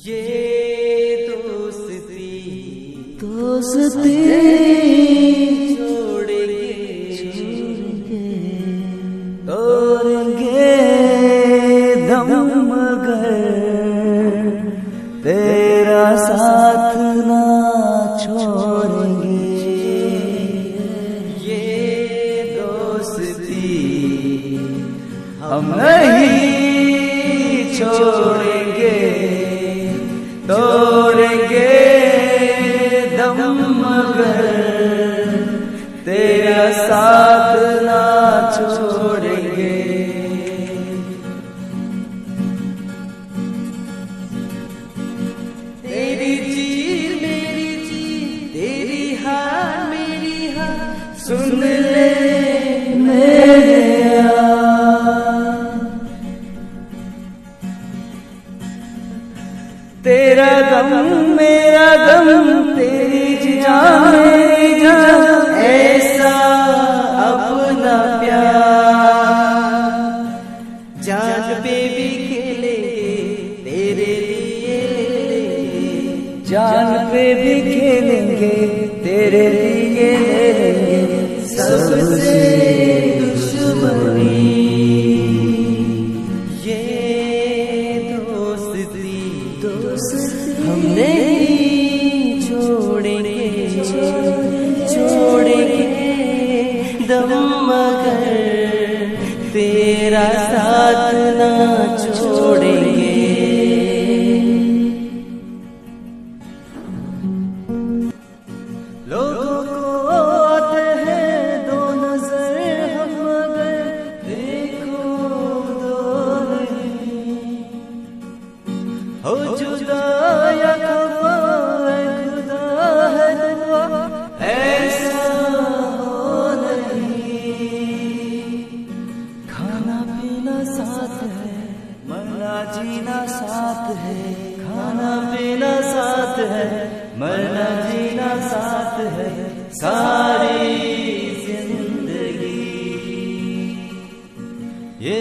ये दोस्ती छोड़ेंगे तोड़ेंगे दम मगर तेरा साथ ना छोड़ेंगे। ये दोस्ती हम नहीं छोड़ेंगे तोड़ेंगे दम मगर तेरा साथ ना छोड़ेंगे। तेरी चीर मेरी चीर, तेरी हार मेरी हार, सुन ले मेरे यार तेरा गम मेरा गम तेरी जान मेरी जान ऐसा अपना प्यार जान पे भी खेलेंगे तेरे लिए लेंगे, जान पे भी खेलेंगे तेरे लिए लेंगे सबसे दुश्मनी। ये दोस्ती हम नहीं छोड़ेंगे दम मगर तेरा साथ ना छोड़ेंगे। लोगों को आते हैं दो नजर हम मगर देखो दो नहीं हो जुदा या खफा है खुदा है दुआ ऐसा हो नहीं। खाना पीना साथ है मरना जीना साथ है, खाना पीना साथ है मरना जीना साथ है सारी जिंदगी। ये